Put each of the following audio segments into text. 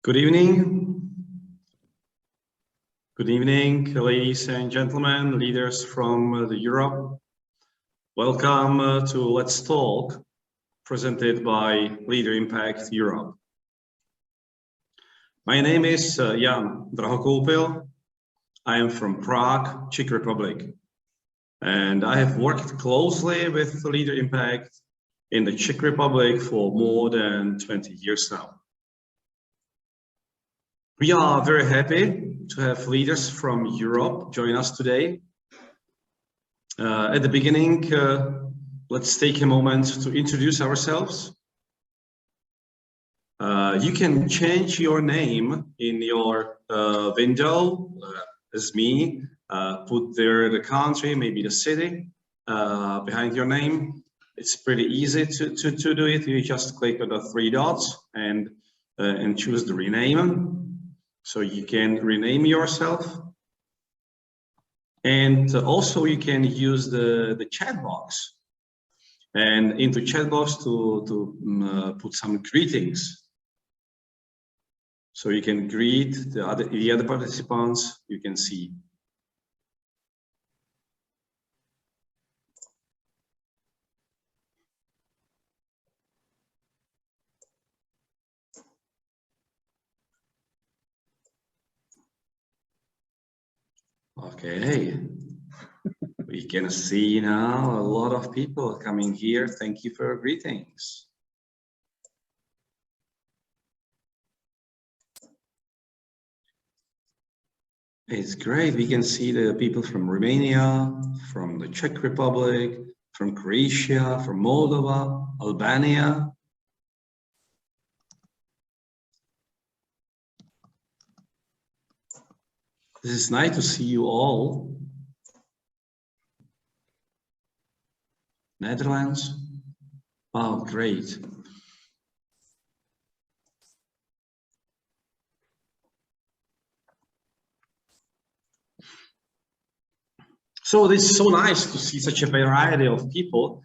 Good evening. Good evening, ladies and gentlemen, leaders from Europe. Welcome to Let's Talk, presented by Leader Impact Europe. My name is Jan Drahokoupil. I am from Prague, Czech Republic, and I have worked closely with Leader Impact in the Czech Republic for more than 20 years now. We are very happy to have leaders from Europe join us today. At the beginning, let's take a moment to introduce ourselves. You can change your name in your window, as me, put there the country, maybe the city behind your name. It's pretty easy to do it. You just click on the three dots and choose the rename. So you can rename yourself. And also you can use the chat box and into chat box to put some greetings. So you can greet the other participants you can see. Okay, we can see now a lot of people coming here. Thank you for your greetings. It's great. We can see the people from Romania, from the Czech Republic, from Croatia, from Moldova, Albania. This is nice to see you all. Netherlands. Oh, great. So this is so nice to see such a variety of people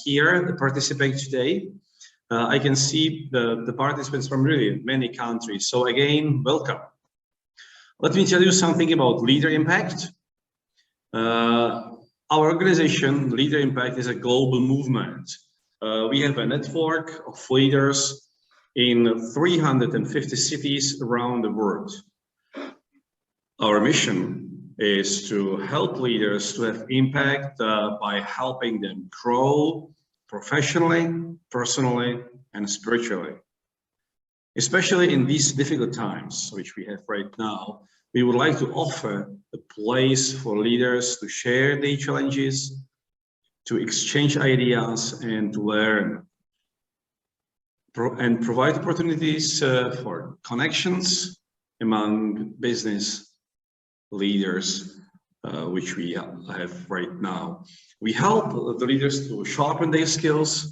here participate today. I can see the participants from really many countries. So again, welcome. Let me tell you something about Leader Impact. Our organization, Leader Impact, is a global movement. We have a network of leaders in 350 cities around the world. Our mission is to help leaders to have impact by helping them grow professionally, personally, and spiritually. Especially in these difficult times, which we have right now, we would like to offer a place for leaders to share their challenges, to exchange ideas, and to learn, and provide opportunities for connections among business leaders, which we have right now. We help the leaders to sharpen their skills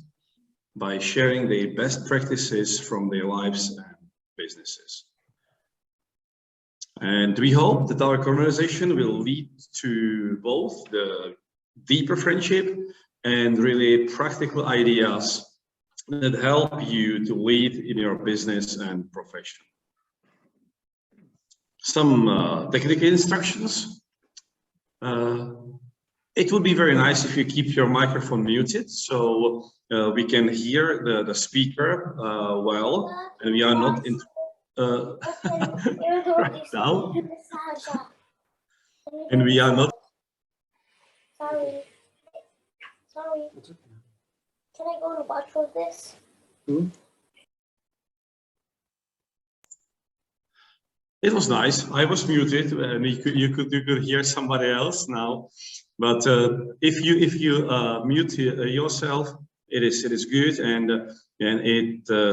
by sharing the best practices from their lives and businesses. And we hope that our conversation will lead to both the deeper friendship and really practical ideas that help you to lead in your business and profession. Some technical instructions. It would be very nice if you keep your microphone muted, so we can hear the speaker well, and we are not in right now, and we are not. Sorry. Can I go to watch with this? It was nice. I was muted, and you could hear somebody else now. But if you mute yourself, it is good, and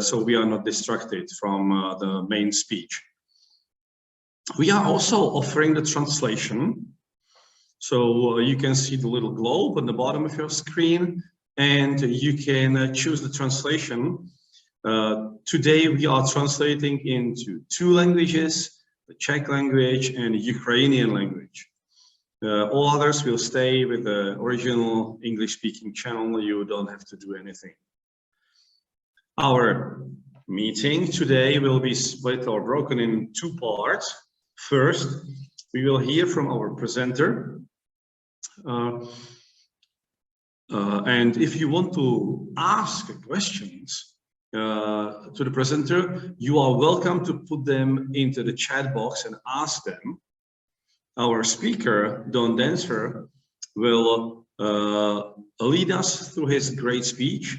so we are not distracted from the main speech. We are also offering the translation, so you can see the little globe on the bottom of your screen, and you can choose the translation. Today we are translating into 2 languages: the Czech language and Ukrainian language. All others will stay with the original English-speaking channel. You don't have to do anything. Our meeting today will be split or broken in two parts. First, we will hear from our presenter. And if you want to ask questions to the presenter, you are welcome to put them into the chat box and ask them. Our speaker, Don Dancer, will lead us through his great speech,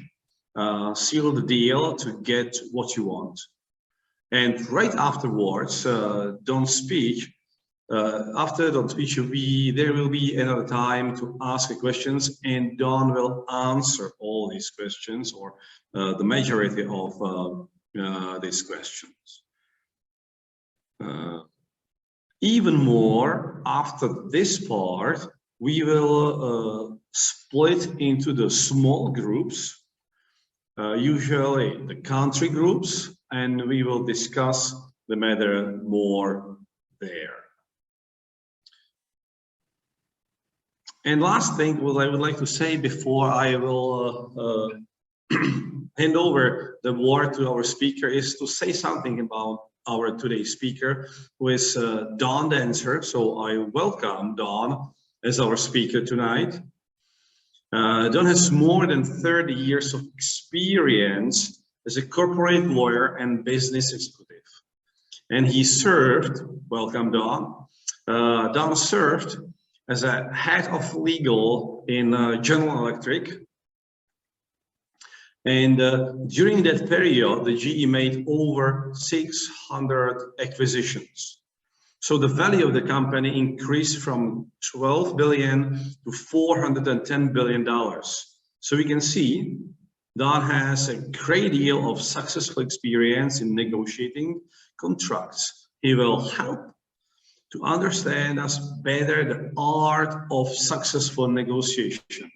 seal the deal to get what you want. And right afterwards, Don's speech, after Don's speech, there will be another time to ask questions, and Don will answer all these questions, or the majority of these questions. Even more, after this part, we will split into the small groups, usually the country groups, and we will discuss the matter more there. And last thing, what I would like to say before I will hand over the word to our speaker is to say something about our today's speaker, who is Don Dancer. So I welcome Don as our speaker tonight. Don has more than 30 years of experience as a corporate lawyer and business executive. And he served, welcome Don, Don served as a head of legal in General Electric. And during that period, the GE made over 600 acquisitions. So the value of the company increased from $12 billion to $410 billion. So we can see Don has a great deal of successful experience in negotiating contracts. He will help to understand us better the art of successful negotiation.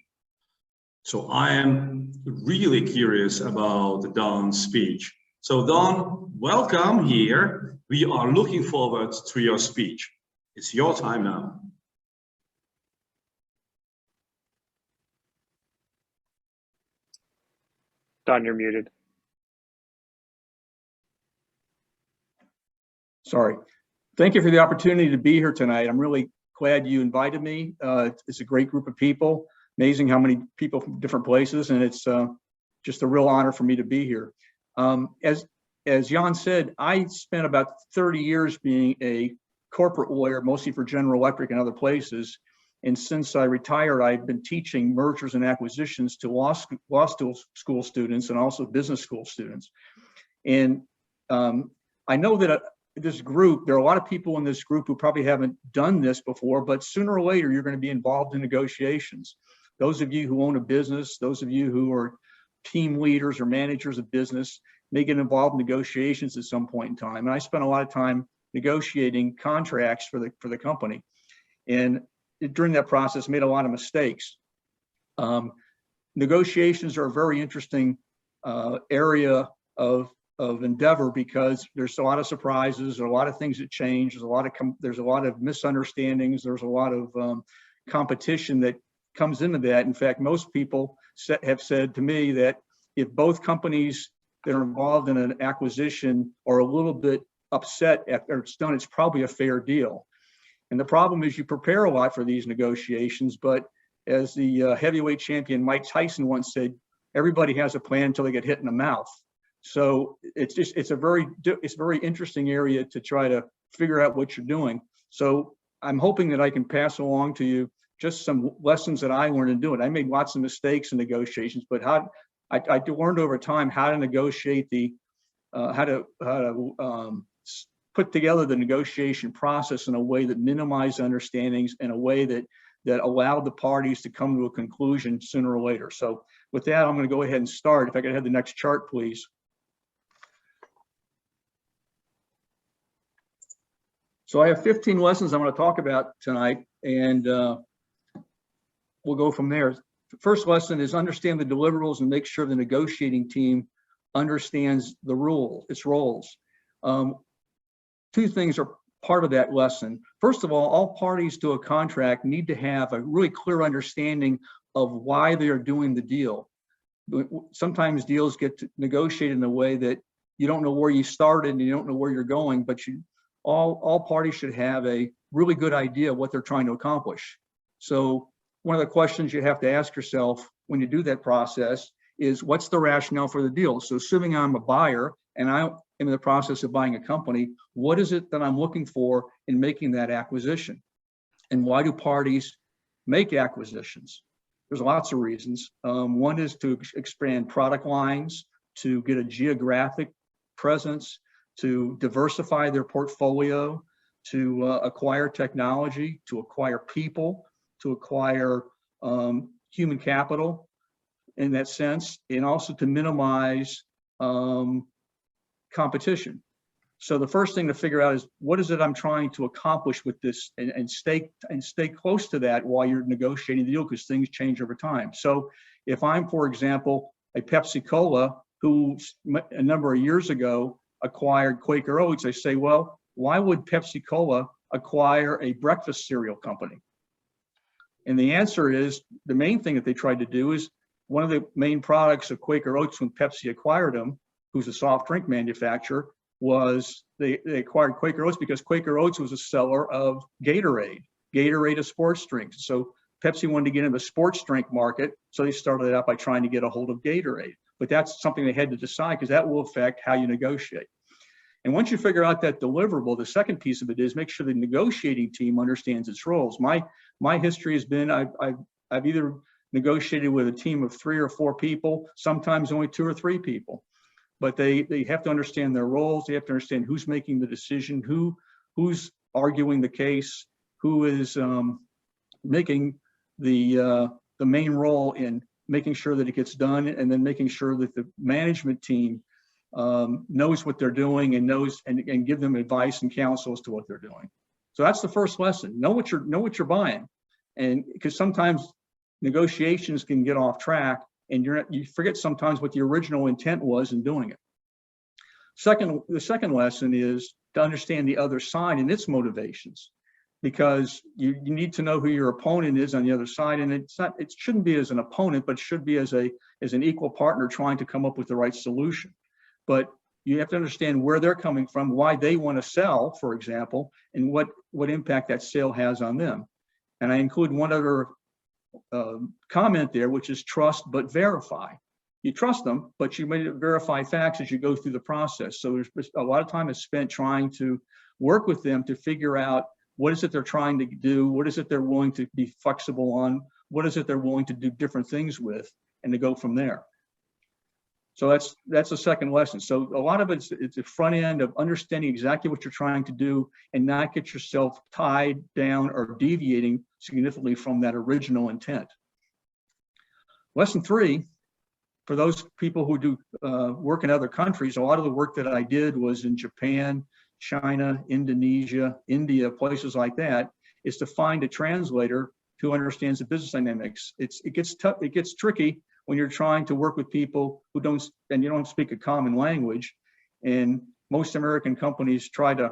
So I am really curious about Don's speech. So Don, welcome here. We are looking forward to your speech. It's your time now. Don, you're muted. Sorry. Thank you for the opportunity to be here tonight. I'm really glad you invited me. It's a great group of people. Amazing how many people from different places, and it's just a real honor for me to be here. As Jan said, I spent about 30 years being a corporate lawyer, mostly for General Electric and other places. And since I retired, I've been teaching mergers and acquisitions to law school students and also business school students. And I know that this group, there are a lot of people in this group who probably haven't done this before, but sooner or later, you're going to be involved in negotiations. Those of you who own a business, those of you who are team leaders or managers of business may get involved in negotiations at some point in time. And I spent a lot of time negotiating contracts for the company. And during that process, made a lot of mistakes. Negotiations are a very interesting area of endeavor because there's a lot of surprises, there are a lot of things that change, there's a lot of misunderstandings, there's a lot of competition that comes into that. In fact, most people have said to me that if both companies that are involved in an acquisition are a little bit upset after it's done, it's probably a fair deal. And the problem is you prepare a lot for these negotiations, but as the heavyweight champion Mike Tyson once said, everybody has a plan until they get hit in the mouth. So it's a very interesting area to try to figure out what you're doing. So I'm hoping that I can pass along to you just some lessons that I learned in doing it. I made lots of mistakes in negotiations, but I learned over time how to negotiate how to put together the negotiation process in a way that minimized understandings, in a way that allowed the parties to come to a conclusion sooner or later. So with that, I'm going to go ahead and start. If I could have the next chart, please. So I have 15 lessons I'm going to talk about tonight, and we'll go from there. The first lesson is understand the deliverables and make sure the negotiating team understands its roles. Two things are part of that lesson. First of all parties to a contract need to have a really clear understanding of why they are doing the deal. Sometimes deals get negotiated in a way that you don't know where you started and you don't know where you're going, but all parties should have a really good idea what they're trying to accomplish. So one of the questions you have to ask yourself when you do that process is, what's the rationale for the deal? So assuming I'm a buyer and I am in the process of buying a company, what is it that I'm looking for in making that acquisition? And why do parties make acquisitions? There's lots of reasons. One is to expand product lines, to get a geographic presence, to diversify their portfolio, to acquire technology, to acquire people, to acquire human capital in that sense, and also to minimize competition. So the first thing to figure out is, what is it I'm trying to accomplish with this, and stay close to that while you're negotiating the deal, because things change over time. So if I'm, for example, a Pepsi Cola who a number of years ago acquired Quaker Oats, I say, well, why would Pepsi Cola acquire a breakfast cereal company? And the answer is, the main thing that they tried to do is, one of the main products of Quaker Oats when Pepsi acquired them, who's a soft drink manufacturer, was they acquired Quaker Oats because Quaker Oats was a seller of Gatorade a sports drink. So Pepsi wanted to get in the sports drink market, so they started out by trying to get a hold of Gatorade. But that's something they had to decide, because that will affect how you negotiate. And once you figure out that deliverable, the second piece of it is make sure the negotiating team understands its roles. My history has been, I've either negotiated with a team of 3 or 4 people, sometimes only 2 or 3 people. But they have to understand their roles. They have to understand who's making the decision, who's arguing the case, who is making the main role in making sure that it gets done, and then making sure that the management team knows what they're doing and give them advice and counsel as to what they're doing. So that's the first lesson. Know what you're buying, and because sometimes negotiations can get off track, and you forget sometimes what the original intent was in doing it. The second lesson is to understand the other side and its motivations, because you need to know who your opponent is on the other side. And it shouldn't be as an opponent, but it should be as an equal partner trying to come up with the right solution. But you have to understand where they're coming from, why they want to sell, for example, and what impact that sale has on them. And I include one other comment there, which is trust but verify. You trust them, but you may verify facts as you go through the process. So there's a lot of time is spent trying to work with them to figure out what is it they're trying to do, what is it they're willing to be flexible on, what is it they're willing to do different things with, and to go from there. So that's the second lesson. So a lot of it's the front end of understanding exactly what you're trying to do and not get yourself tied down or deviating significantly from that original intent. Lesson 3, for those people who do work in other countries, a lot of the work that I did was in Japan, China, Indonesia, India, places like that, is to find a translator who understands the business dynamics. It gets tricky when you're trying to work with people who don't speak a common language. And most American companies try to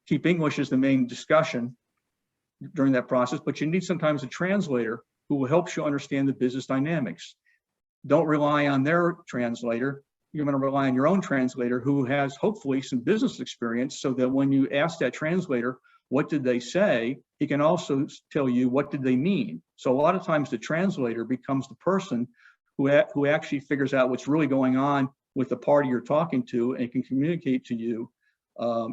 keep English as the main discussion during that process, but you need sometimes a translator who will help you understand the business dynamics. Don't rely on their translator. You're going to rely on your own translator who has hopefully some business experience, so that when you ask that translator, what did they say, he can also tell you what did they mean. So a lot of times the translator becomes the person who actually figures out what's really going on with the party you're talking to, and can communicate to you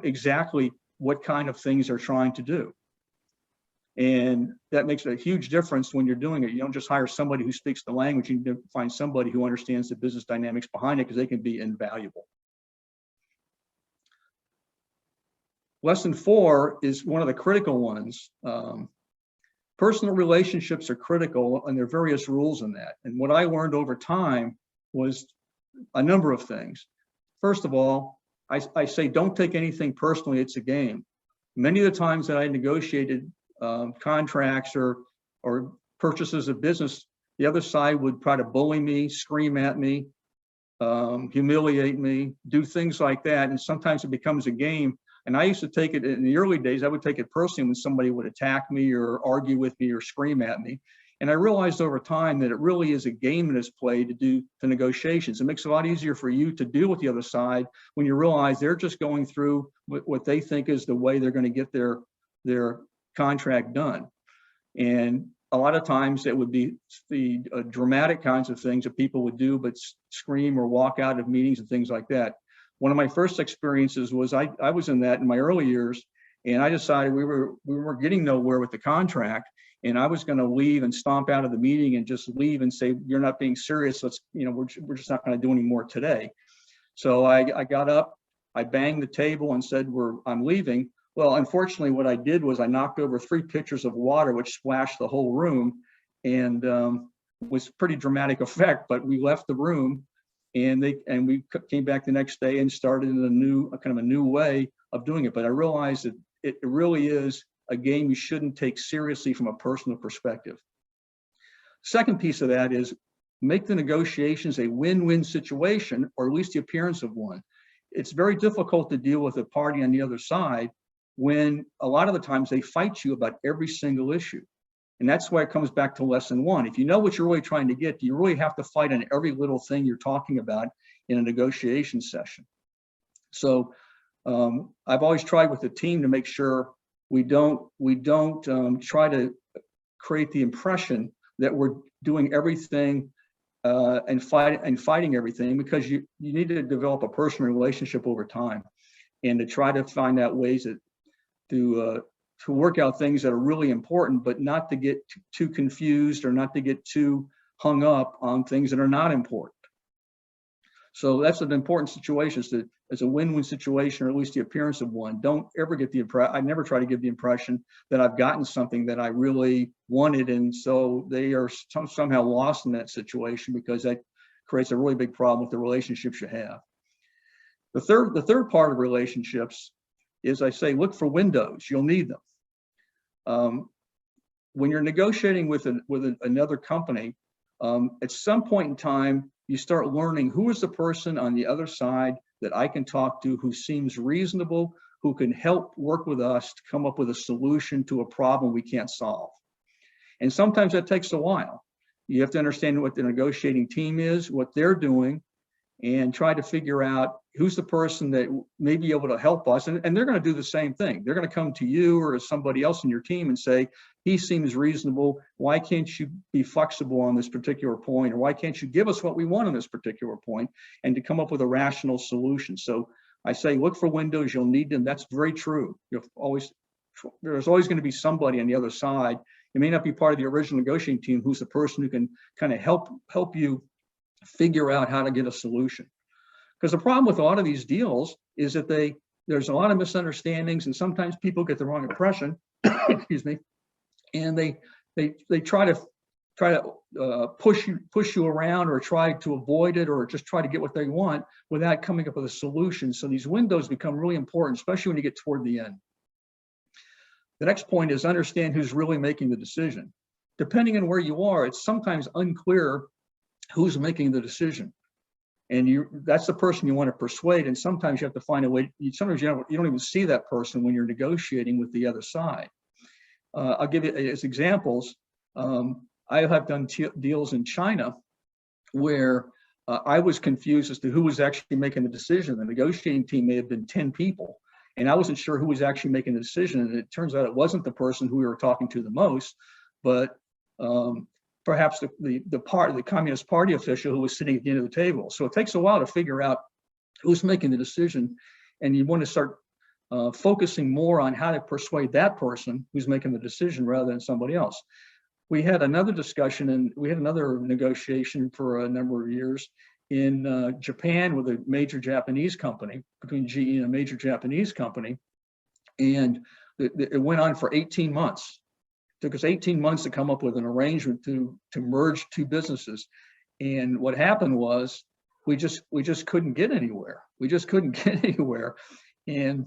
exactly what kind of things they're trying to do. And that makes a huge difference when you're doing it. You don't just hire somebody who speaks the language, you need to find somebody who understands the business dynamics behind it, because they can be invaluable. Lesson 4 is one of the critical ones. Personal relationships are critical, and there are various rules in that. And what I learned over time was a number of things. First of all, I say don't take anything personally, it's a game. Many of the times that I negotiated contracts or purchases of business, the other side would try to bully me, scream at me, humiliate me, do things like that. And sometimes it becomes a game. And I used to take it in the early days, I would take it personally when somebody would attack me or argue with me or scream at me. And I realized over time that it really is a game that is played to do the negotiations. It makes it a lot easier for you to deal with the other side when you realize they're just going through what they think is the way they're going to get their contract done. And a lot of times it would be the dramatic kinds of things that people would do, but scream or walk out of meetings and things like that. One of my first experiences was I was in that in my early years, and I decided we were getting nowhere with the contract, and I was going to leave and stomp out of the meeting and just leave and say, "You're not being serious. Let's, we're just not going to do any more today." So I got up, I banged the table and said, "I'm leaving." Well, unfortunately, what I did was I knocked over 3 pitchers of water, which splashed the whole room, and was pretty dramatic effect. But we left the room, and we came back the next day and started in a new way of doing it. But I realized that it really is a game you shouldn't take seriously from a personal perspective. Second piece of that is make the negotiations a win-win situation, or at least the appearance of one. It's very difficult to deal with a party on the other side when a lot of the times they fight you about every single issue. And that's why it comes back to lesson 1. If you know what you're really trying to get, you really have to fight on every little thing you're talking about in a negotiation session. So I've always tried with the team to make sure we don't try to create the impression that we're doing everything and fighting everything, because you need to develop a personal relationship over time, and to try to find out ways to work out things that are really important, but not to get too confused or not to get too hung up on things that are not important. So that's an important situation, as a win-win situation, or at least the appearance of one. Don't ever get the impression, I never try to give the impression that I've gotten something that I really wanted, and so they are somehow lost in that situation, because that creates a really big problem with the relationships you have. The third part of relationships is, I say, look for windows. You'll need them. When you're negotiating with another company, at some point in time, you start learning who is the person on the other side that I can talk to, who seems reasonable, who can help work with us to come up with a solution to a problem we can't solve. And sometimes that takes a while. You have to understand what the negotiating team is, what they're doing, and try to figure out who's the person that may be able to help us. And they're going to do the same thing. They're going to come to you or somebody else in your team and say, "He seems reasonable. Why can't you be flexible on this particular point? Or why can't you give us what we want on this particular point?" And to come up with a rational solution. So I say, look for windows. You'll need them. That's very true. There's always going to be somebody on the other side. It may not be part of the original negotiating team who's the person who can kind of help you figure out how to get a solution. Because the problem with a lot of these deals is that there's a lot of misunderstandings, and sometimes people get the wrong impression, excuse me, and they try to push you around, or try to avoid it, or just try to get what they want without coming up with a solution. So these windows become really important, especially when you get toward the end. The next point is understand who's really making the decision. Depending on where you are, it's sometimes unclear who's making the decision. And that's the person you want to persuade. And sometimes you have to find a way. Sometimes you don't even see that person when you're negotiating with the other side. I'll give you as examples. I have done deals in China where I was confused as to who was actually making the decision. The negotiating team may have been 10 people, and I wasn't sure who was actually making the decision. And it turns out it wasn't the person who we were talking to the most, but perhaps the Communist Party official who was sitting at the end of the table. So it takes a while to figure out who's making the decision, and you want to start focusing more on how to persuade that person who's making the decision rather than somebody else. We had another discussion, and we had another negotiation for a number of years in Japan with a major Japanese company, between GE and a major Japanese company, and it went on for 18 months. It took us 18 months to come up with an arrangement to merge 2 businesses. And what happened was we just couldn't get anywhere. We just couldn't get anywhere. And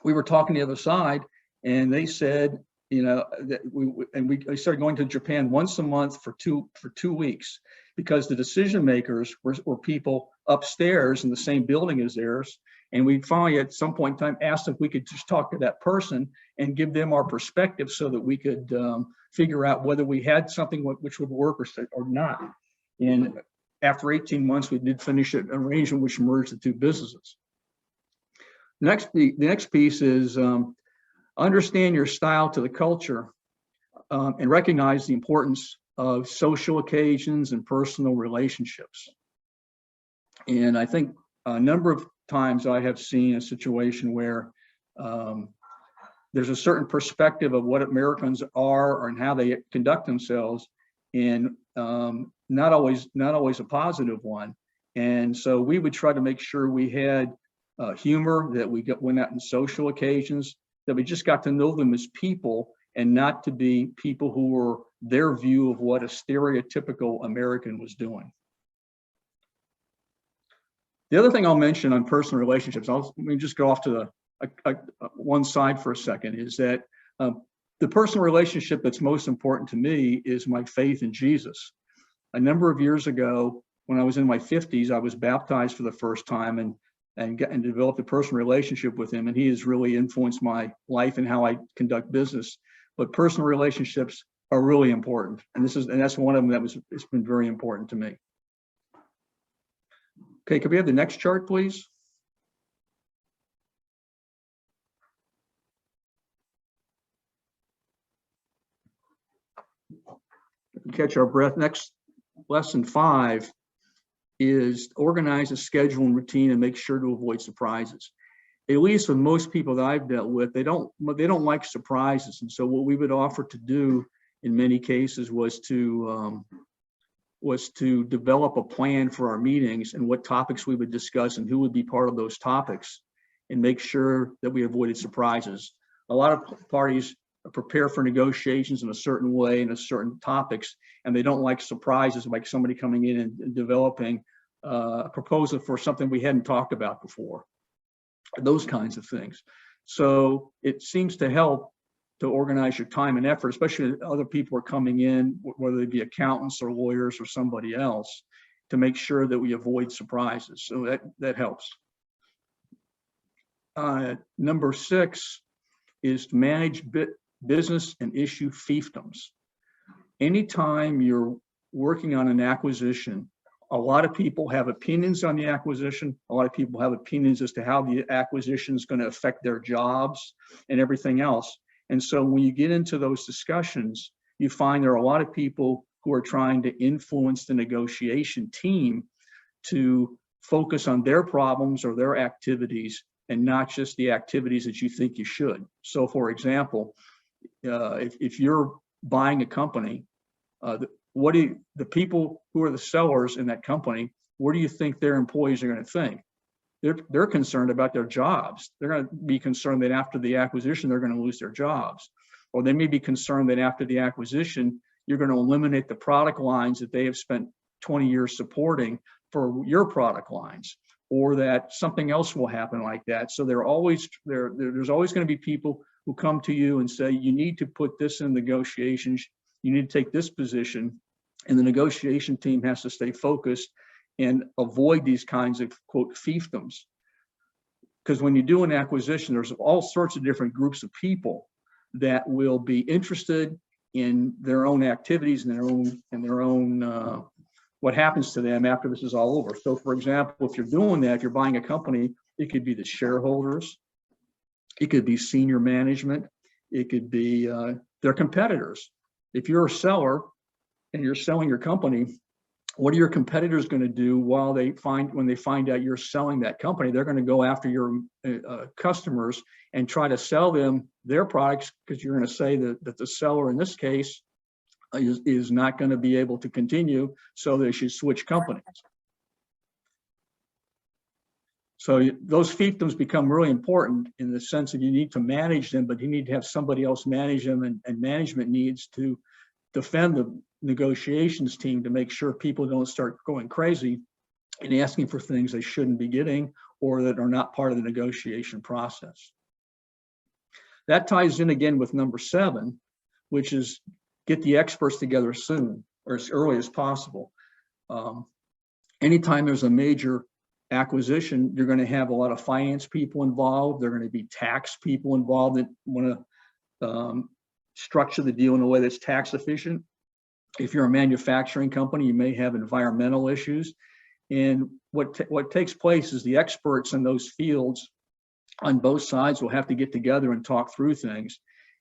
we were talking to the other side, and they said, that we started going to Japan once a month for two weeks, because the decision makers were people upstairs in the same building as theirs, And we finally, at some point in time, asked if we could just talk to that person and give them our perspective so that we could figure out whether we had something which would work or not. And after 18 months, we did finish an arrangement which merged the two businesses. The next piece is understand your style to the culture and recognize the importance of social occasions and personal relationships. And I think a number of times I have seen a situation where there's a certain perspective of what Americans are and how they conduct themselves, and not always a positive one. And so we would try to make sure we had humor, that we went out in social occasions, that we just got to know them as people and not to be people who were their view of what a stereotypical American was doing. The other thing I'll mention on personal relationships, let me just go off to one side for a second, is that the personal relationship that's most important to me is my faith in Jesus. A number of years ago, when I was in my 50s, I was baptized for the first time and developed a personal relationship with him, and he has really influenced my life and how I conduct business. But personal relationships are really important, and that's one of them it's been very important to me. Okay, could we have the next chart, please? Catch our breath. Next, lesson 5 is organize a schedule and routine and make sure to avoid surprises. At least with most people that I've dealt with, they don't like surprises. And so what we would offer to do in many cases was to develop a plan for our meetings and what topics we would discuss and who would be part of those topics, and make sure that we avoided surprises. A lot of parties prepare for negotiations in a certain way and certain topics, and they don't like surprises, like somebody coming in and developing a proposal for something we hadn't talked about before, those kinds of things. So it seems to help to organize your time and effort, especially if other people are coming in, whether they be accountants or lawyers or somebody else, to make sure that we avoid surprises. So that helps. Number 6 is to manage business and issue fiefdoms. Anytime you're working on an acquisition, a lot of people have opinions on the acquisition. A lot of people have opinions as to how the acquisition is going to affect their jobs and everything else. And so when you get into those discussions, you find there are a lot of people who are trying to influence the negotiation team to focus on their problems or their activities and not just the activities that you think you should. So for example, if you're buying a company, the people who are the sellers in that company, what do you think their employees are going to think? They're concerned about their jobs. They're going to be concerned that after the acquisition, they're going to lose their jobs. Or they may be concerned that after the acquisition, you're going to eliminate the product lines that they have spent 20 years supporting for your product lines, or that something else will happen like that. So there's always going to be people who come to you and say, you need to put this in negotiations, you need to take this position, and the negotiation team has to stay focused and avoid these kinds of, quote, fiefdoms. Because when you do an acquisition, there's all sorts of different groups of people that will be interested in their own activities and their own what happens to them after this is all over. So for example, if you're doing that, if you're buying a company, it could be the shareholders, it could be senior management, it could be their competitors. If you're a seller and you're selling your company, what are your competitors going to do when they find out you're selling that company? They're going to go after your customers and try to sell them their products, because you're going to say that the seller in this case is not going to be able to continue, so they should switch companies. So those fiefdoms become really important in the sense that you need to manage them, but you need to have somebody else manage them, and management needs to defend the negotiations team to make sure people don't start going crazy and asking for things they shouldn't be getting or that are not part of the negotiation process. That ties in again with number 7, which is get the experts together soon, or as early as possible. Anytime there's a major acquisition, you're going to have a lot of finance people involved. There are going to be tax people involved that want to structure the deal in a way that's tax efficient. If you're a manufacturing company, you may have environmental issues. And what takes place is the experts in those fields on both sides will have to get together and talk through things.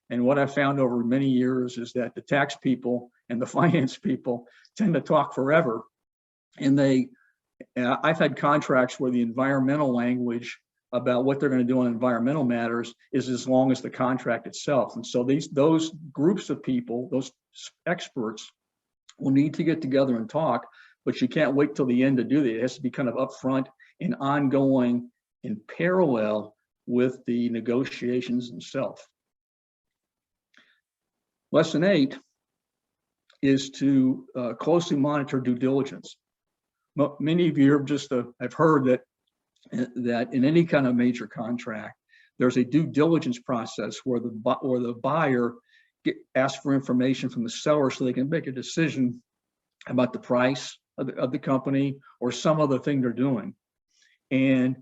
And what I've found over many years is that the tax people and the finance people tend to talk forever. And I've had contracts where the environmental language about what they're going to do on environmental matters is as long as the contract itself. And so those groups of people, those experts, will need to get together and talk, but you can't wait till the end to do that. It has to be kind of upfront and ongoing in parallel with the negotiations themselves. Lesson 8 is to closely monitor due diligence. Many of you have heard that in any kind of major contract, there's a due diligence process where the buyer asks for information from the seller so they can make a decision about the price of the company or some other thing they're doing. And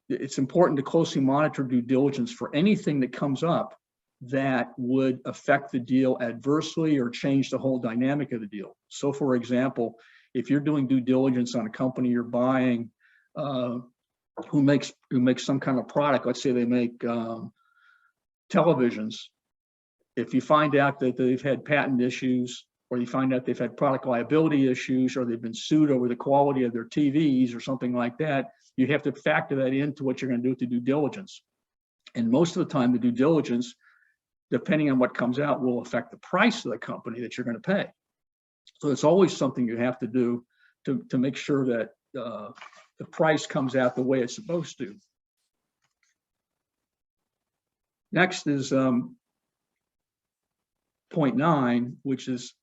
it's important to closely monitor due diligence for anything that comes up that would affect the deal adversely or change the whole dynamic of the deal. So for example, if you're doing due diligence on a company you're buying who makes some kind of product, let's say they make televisions, if you find out that they've had patent issues, or you find out they've had product liability issues, or they've been sued over the quality of their TVs or something like that, you have to factor that into what you're going to do with the due diligence. And most of the time, the due diligence, depending on what comes out, will affect the price of the company that you're going to pay. So it's always something you have to do to make sure that the price comes out the way it's supposed to. Next is point 9, which is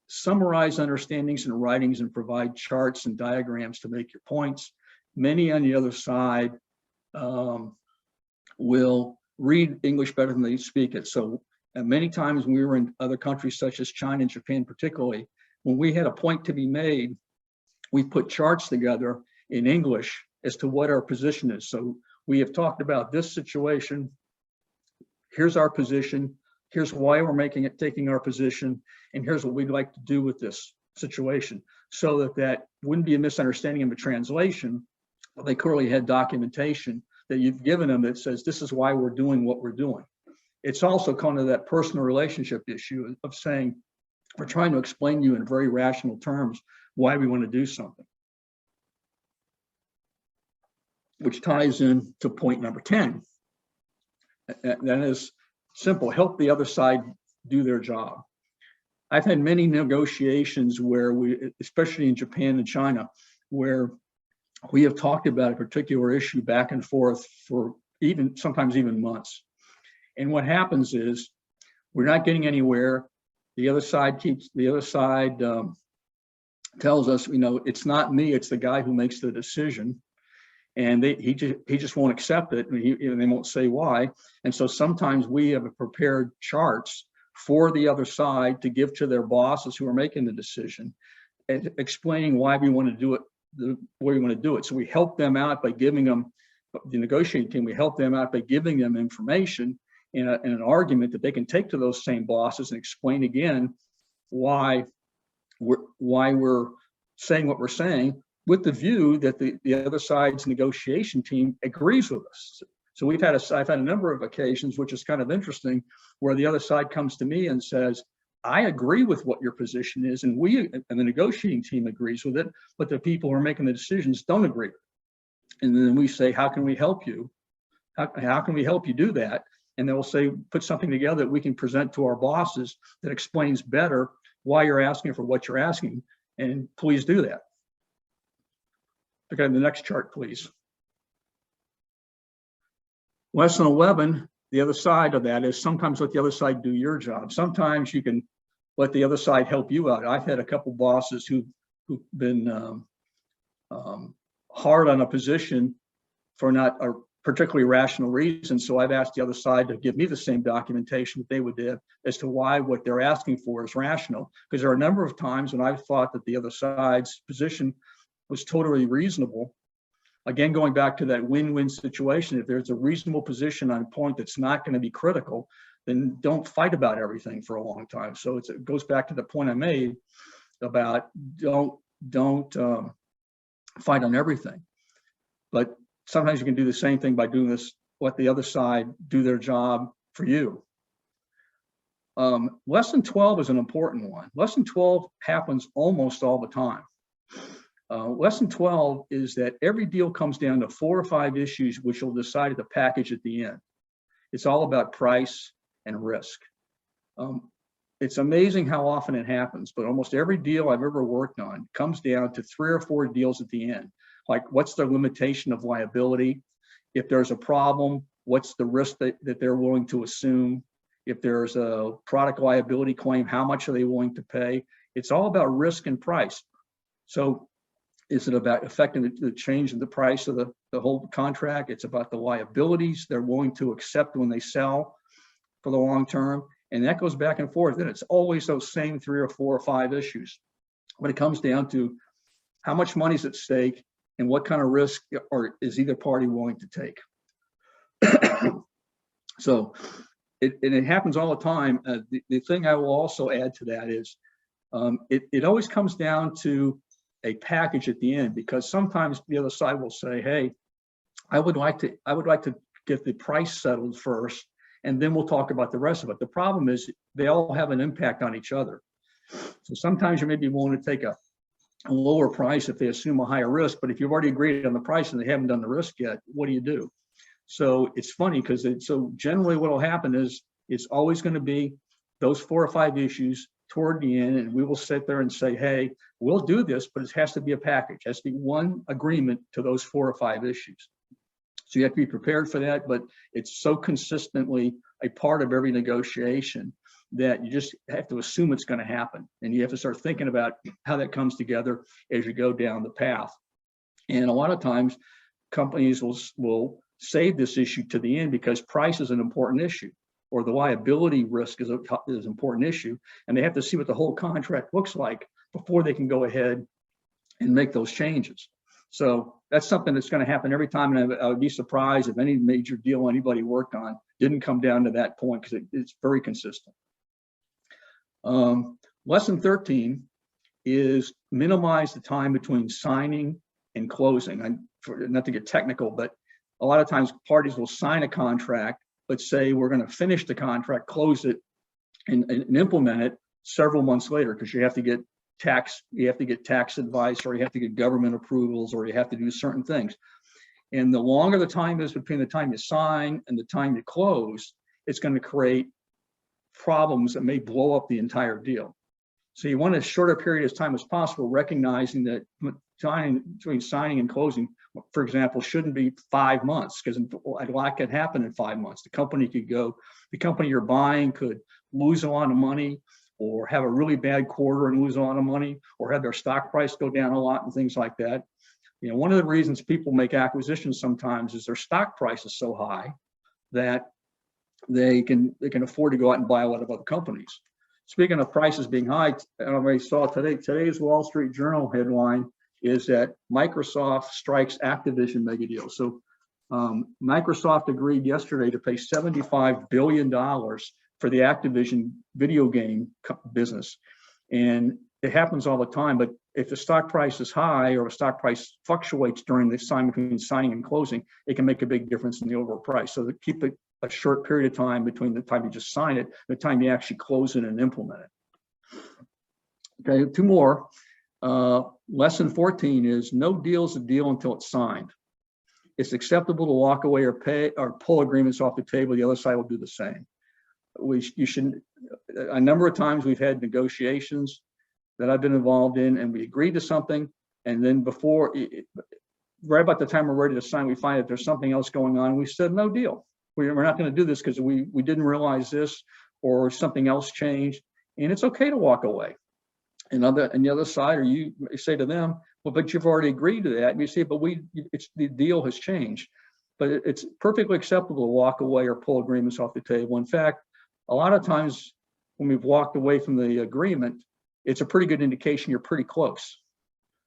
summarize understandings and writings and provide charts and diagrams to make your points. Many on the other side will read English better than they speak it. So many times when we were in other countries such as China and Japan particularly, when we had a point to be made, we put charts together in English as to what our position is. So we have talked about this situation. Here's our position. Here's why we're taking our position, and here's what we'd like to do with this situation, so that wouldn't be a misunderstanding of a translation. They clearly had documentation that you've given them that says this is why we're doing what we're doing. It's also kind of that personal relationship issue of saying we're trying to explain to you in very rational terms why we want to do something, which ties in to point number 10. That is simple: help the other side do their job. I've had many negotiations where especially in Japan and China, where we have talked about a particular issue back and forth for sometimes even months. And what happens is we're not getting anywhere. The other side tells us, it's not me, it's the guy who makes the decision. And he just won't accept it, and they won't say why. And so sometimes we have prepared charts for the other side to give to their bosses who are making the decision, and explaining why we want to do it the way we want to do it. So we help them out by giving them, the negotiating team, we help them out by giving them information in an argument that they can take to those same bosses and explain again why we're saying what we're saying, with the view that the other side's negotiation team agrees with us. So I've had a number of occasions, which is kind of interesting, where the other side comes to me and says, I agree with what your position is, and the negotiating team agrees with it, but the people who are making the decisions don't agree. And then we say, how can we help you? How can we help you do that? And they'll say, put something together that we can present to our bosses that explains better why you're asking for what you're asking, and please do that. Okay, the next chart, please. Lesson 11, the other side of that is sometimes let the other side do your job. Sometimes you can let the other side help you out. I've had a couple bosses who've been hard on a position for not a particularly rational reason. So I've asked the other side to give me the same documentation that they would give as to why what they're asking for is rational. Because there are a number of times when I've thought that the other side's position was totally reasonable, again, going back to that win-win situation, if there's a reasonable position on a point that's not going to be critical, then don't fight about everything for a long time. So it goes back to the point I made about don't fight on everything. But sometimes you can do the same thing by doing this, let the other side do their job for you. Lesson 12 is an important one. Lesson 12 happens almost all the time. Lesson 12 is that every deal comes down to 4 or 5 issues which will decide the package at the end. It's all about price and risk. It's amazing how often it happens, but almost every deal I've ever worked on comes down to 3 or 4 deals at the end. Like, what's the limitation of liability? If there's a problem, what's the risk that they're willing to assume? If there's a product liability claim, how much are they willing to pay? It's all about risk and price. So is it about affecting the change in the price of the whole contract? It's about the liabilities they're willing to accept when they sell for the long term. And that goes back and forth. And it's always those same 3 or 4 or 5 issues. When it comes down to how much money is at stake and what kind of risk is either party willing to take. So it happens all the time. The thing I will also add to that is it always comes down to a package at the end, because sometimes the other side will say, hey, I would like to get the price settled first, and then we'll talk about the rest of it. The problem is they all have an impact on each other. So sometimes you may be willing to take a lower price if they assume a higher risk, but if you've already agreed on the price and they haven't done the risk yet, what do you do? So it's funny because so generally what will happen is it's always going to be those 4 or 5 issues toward the end, and we will sit there and say, hey, we'll do this, but it has to be a package. It has to be one agreement to those 4 or 5 issues. So you have to be prepared for that, but it's so consistently a part of every negotiation that you just have to assume it's going to happen. And you have to start thinking about how that comes together as you go down the path. And a lot of times companies will save this issue to the end because price is an important issue, or the liability risk is an important issue. And they have to see what the whole contract looks like before they can go ahead and make those changes. So that's something that's going to happen every time. And I would be surprised if any major deal anybody worked on didn't come down to that point, because it's very consistent. Lesson 13 is minimize the time between signing and closing. Not to get technical, but a lot of times parties will sign a contract, but say we're going to finish the contract, close it, and implement it several months later, because you have to get tax advice, or you have to get government approvals, or you have to do certain things. And the longer the time is between the time you sign and the time you close, it's going to create problems that may blow up the entire deal. So you want as short a period of time as possible, recognizing that time between signing and closing, for example, shouldn't be 5 months, because a lot could happen in 5 months. The company you're buying could lose a lot of money, or have a really bad quarter and lose a lot of money, or have their stock price go down a lot and things like that. You know, one of the reasons people make acquisitions sometimes is their stock price is so high that they can afford to go out and buy a lot of other companies. Speaking of prices being high, I already saw today's Wall Street Journal headline is that Microsoft strikes Activision mega deal. So Microsoft agreed yesterday to pay $75 billion for the Activision video game business. And it happens all the time, but if the stock price is high, or the stock price fluctuates during the time between signing and closing, it can make a big difference in the overall price. So to keep it a short period of time between the time you just sign it, and the time you actually close it and implement it. Okay, 2 more. Lesson 14 is no deal is a deal until it's signed. It's acceptable to walk away or pay or pull agreements off the table. The other side will do the same. You shouldn't. A number of times we've had negotiations that I've been involved in, and we agreed to something, and then right about the time we're ready to sign, we find that there's something else going on. And we said no deal. We're not going to do this because we didn't realize this, or something else changed, and it's okay to walk away. And the other side, or you say to them, well, but you've already agreed to that. And you say, but the deal has changed. But it's perfectly acceptable to walk away or pull agreements off the table. In fact, a lot of times when we've walked away from the agreement, it's a pretty good indication you're pretty close.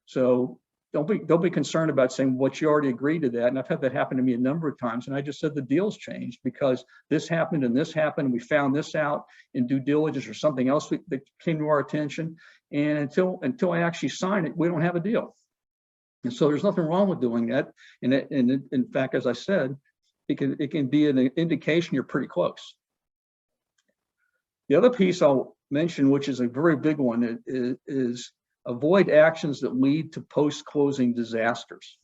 So don't be concerned about saying what you already agreed to that. And I've had that happen to me a number of times. And I just said the deal's changed because this happened and this happened. And we found this out in due diligence or something else that came to our attention. And until I actually sign it, we don't have a deal. And so there's nothing wrong with doing that. And in fact, as I said, it can be an indication you're pretty close. The other piece I'll mention, which is a very big one, is avoid actions that lead to post-closing disasters.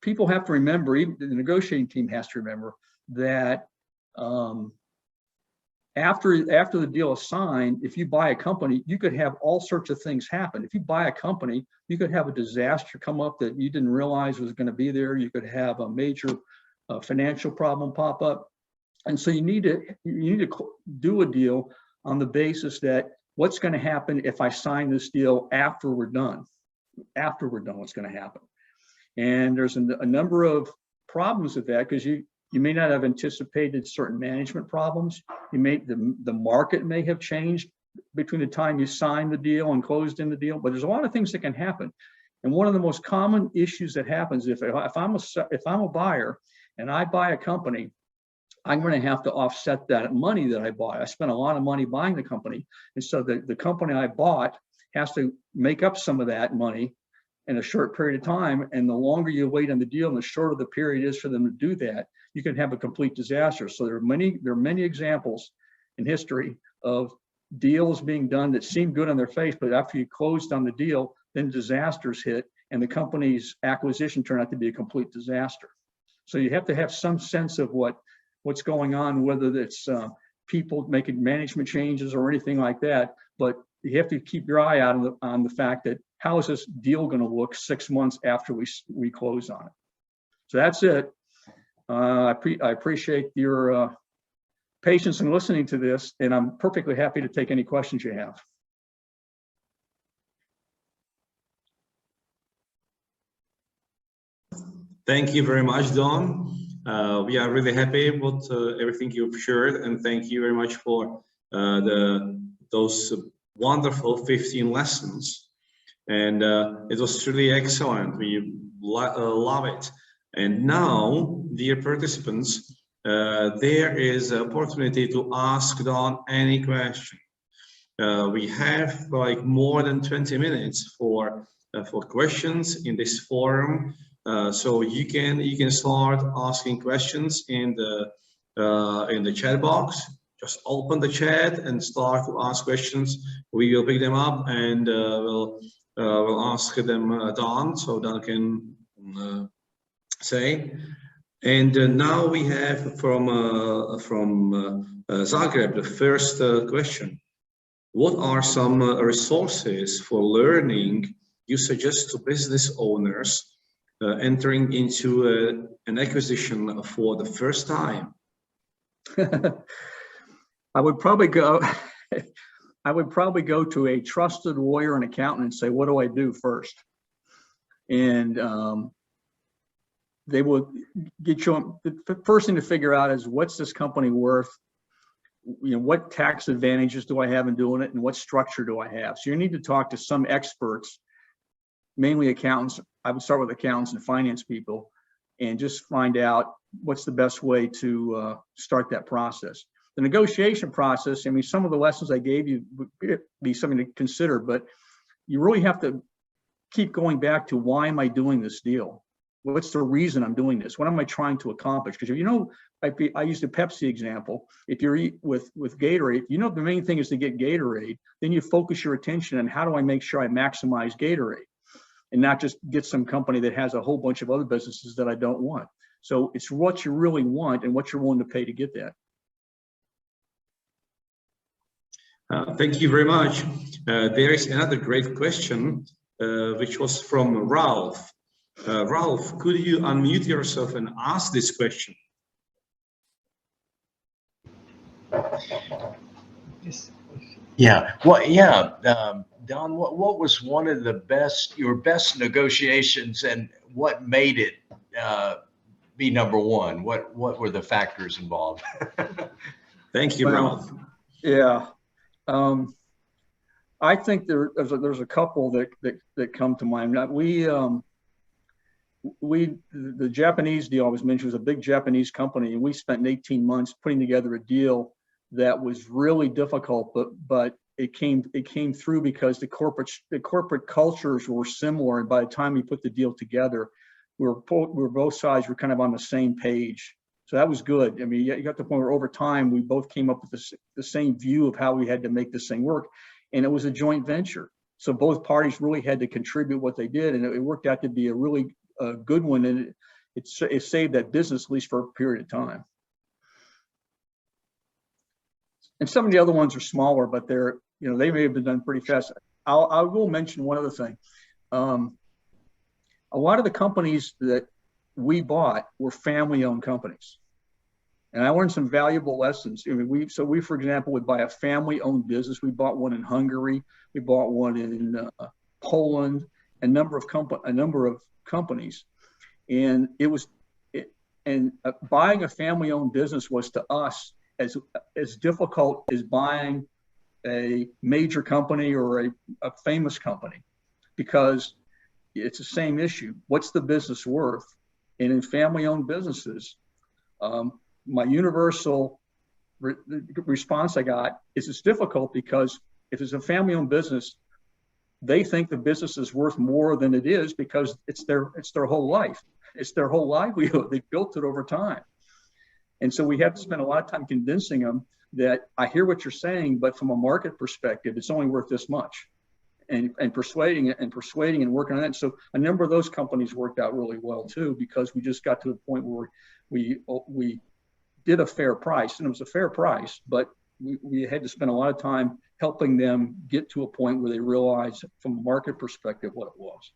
People have to remember, even the negotiating team has to remember that after the deal is signed, if you buy a company, you could have all sorts of things happen. If you buy a company, you could have a disaster come up that you didn't realize was going to be there. You could have a major financial problem pop up. And so you need to do a deal on the basis that what's going to happen if I sign this deal after we're done? After we're done, what's going to happen? And there's a number of problems with that because you may not have anticipated certain management problems. The market may have changed between the time you signed the deal and closed in the deal, but there's a lot of things that can happen. And one of the most common issues that happens if I'm a buyer and I buy a company, I'm going to have to offset that money that I bought. I spent a lot of money buying the company. And so the company I bought has to make up some of that money in a short period of time. And the longer you wait on the deal and the shorter the period is for them to do that, you can have a complete disaster. So there are many examples in history of deals being done that seem good on their face, but after you closed on the deal, then disasters hit and the company's acquisition turned out to be a complete disaster. So you have to have some sense of what's going on, whether it's people making management changes or anything like that. But you have to keep your eye out on the fact that how is this deal going to look 6 months after we close on it? So that's it. I appreciate your patience in listening to this, and I'm perfectly happy to take any questions you have. Thank you very much, Don. We are really happy with everything you've shared, and thank you very much for those wonderful 15 lessons. And it was really excellent. We love it. And now, dear participants, there is an opportunity to ask Don any question. We have like more than 20 minutes for questions in this forum. So you can start asking questions in the chat box. Just open the chat and start to ask questions. We will pick them up and we'll ask them Don, so Don can say. And now we have from Zagreb the first question. What are some resources for learning you suggest to business owners entering into an acquisition for the first time? I would probably go to a trusted lawyer and accountant and say, what do I do first? And they will get you, the first thing to figure out is what's this company worth? What tax advantages do I have in doing it, and what structure do I have? So you need to talk to some experts, mainly accountants. I would start with accountants and finance people and just find out what's the best way to start that process. The negotiation process, I mean, some of the lessons I gave you would be something to consider, but you really have to keep going back to why am I doing this deal? What's the reason I'm doing this? What am I trying to accomplish? Because I used a Pepsi example. If you're with Gatorade, the main thing is to get Gatorade, then you focus your attention on how do I make sure I maximize Gatorade and not just get some company that has a whole bunch of other businesses that I don't want. So it's what you really want and what you're willing to pay to get that. Thank you very much. There is another great question, which was from Ralph. Ralph, could you unmute yourself and ask this question? Yeah. Well, yeah. Don, what was one of your best negotiations, and what made it be number one? What were the factors involved? Thank you, Ralph. Yeah. I think there's a couple that come to mind. The Japanese deal I was mentioned was a big Japanese company, and we spent 18 months putting together a deal that was really difficult, but it came through because the corporate cultures were similar, and by the time we put the deal together, we were both sides were kind of on the same page. So that was good. I mean, you got to the point where over time we both came up with the same view of how we had to make this thing work, and it was a joint venture. So both parties really had to contribute what they did, and it worked out to be a really good one, and it saved that business at least for a period of time. And some of the other ones are smaller, but they may have been done pretty fast. I will mention one other thing. A lot of the companies that we bought were family-owned companies, and I learned some valuable lessons. I mean, we, for example, would buy a family-owned business. We bought one in Hungary. We bought one in Poland. A number of companies, and buying a family-owned business was to us as difficult as buying a major company or a famous company, because it's the same issue. What's the business worth? And in family-owned businesses, my universal response I got is it's difficult because if it's a family-owned business, they think the business is worth more than it is because it's their whole life. It's their whole livelihood. They built it over time. And so we have to spend a lot of time convincing them that I hear what you're saying, but from a market perspective, it's only worth this much. And persuading and working on it. So a number of those companies worked out really well too, because we just got to the point where we did a fair price, and it was a fair price, but we had to spend a lot of time helping them get to a point where they realized from a market perspective what it was.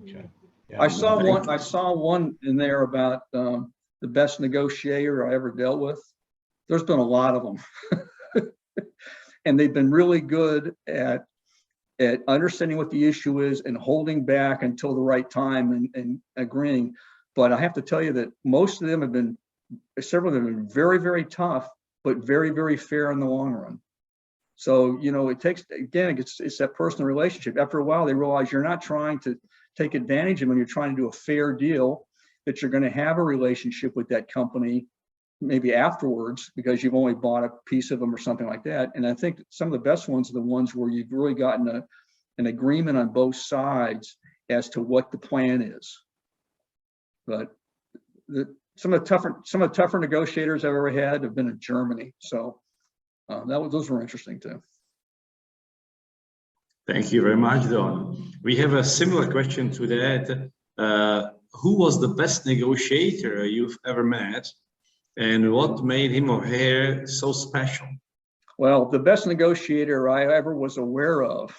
Okay. Yeah, I saw one in there about the best negotiator I ever dealt with. There's been a lot of them. And they've been really good at understanding what the issue is and holding back until the right time and agreeing. But I have to tell you that most of them have been, several of them have been very, very tough, but very, very fair in the long run. So, it takes, again, it's that personal relationship. After a while, they realize you're not trying to take advantage of them. You're trying to do a fair deal, that you're going to have a relationship with that company maybe afterwards because you've only bought a piece of them or something like that. And I think some of the best ones are the ones where you've really gotten an agreement on both sides as to what the plan is. But some of the tougher negotiators I've ever had have been in Germany. So those were interesting too. Thank you very much, Don. We have a similar question to that. Who was the best negotiator you've ever met, and what made him or her so special? Well, the best negotiator I ever was aware of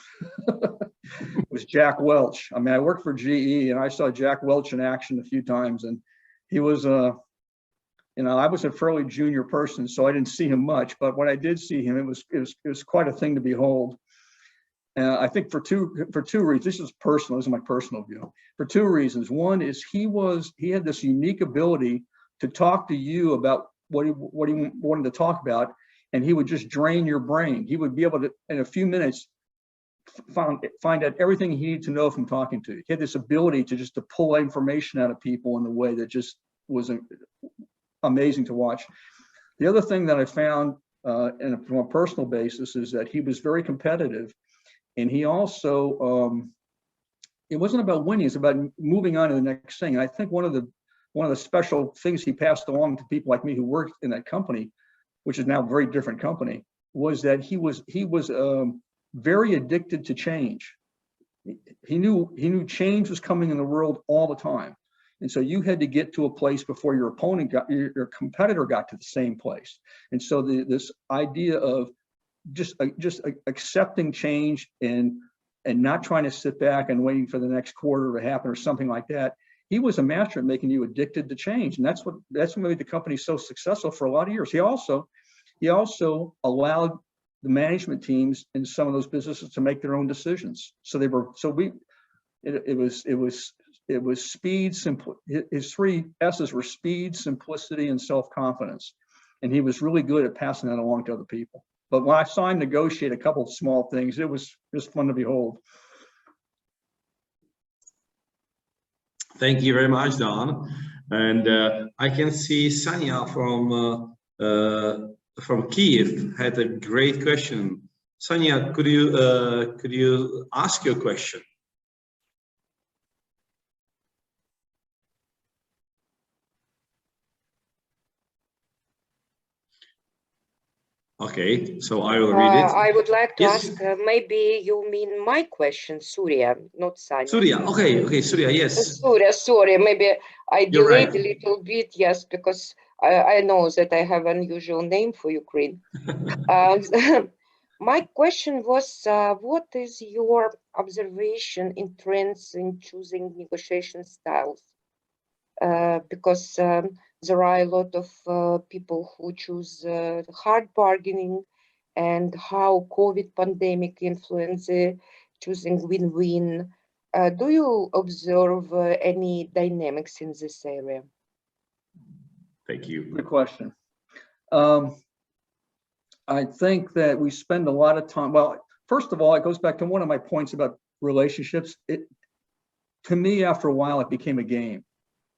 was Jack Welch. I mean, I worked for GE, and I saw Jack Welch in action a few times, and he was I was a fairly junior person, so I didn't see him much. But when I did see him, it was quite a thing to behold. I think for two reasons. This is personal. This is my personal view. For two reasons. One is he had this unique ability to talk to you about what he wanted to talk about, and he would just drain your brain. He would be able to, in a few minutes, find out everything he needed to know from talking to you. He had this ability to pull information out of people in a way that just was amazing to watch. The other thing that I found from a personal basis is that he was very competitive, and he also it wasn't about winning; it's about moving on to the next thing. And I think one of the special things he passed along to people like me who worked in that company, which is now a very different company, was that he was very addicted to change. He knew change was coming in the world all the time. And so you had to get to a place before your competitor got to the same place. And so this idea of just accepting change and not trying to sit back and waiting for the next quarter to happen or something like that. He was a master at making you addicted to change. And that's what made the company so successful for a lot of years. He also allowed the management teams in some of those businesses to make their own decisions. It was speed, his 3 S's were speed, simplicity, and self-confidence. And he was really good at passing that along to other people. But when I saw him negotiate a couple of small things, it was just fun to behold. Thank you very much, Don. And I can see Sanya from Kiev had a great question. Sanya, could you ask your question? Okay, so I will read it. I would like to Yes. ask, maybe you mean my question, Surya, not Sanya. Surya, okay, Surya, yes. Surya, sorry, maybe I You're delayed right. a little bit, yes, because I know that I have unusual name for Ukraine. My question was, what is your observation in trends in choosing negotiation styles? Because there are a lot of people who choose hard bargaining, and how COVID pandemic influence choosing win-win. Do you observe any dynamics in this area? Thank you. Good question. I think that we spend a lot of time, well, first of all, it goes back to one of my points about relationships. To me, after a while, it became a game.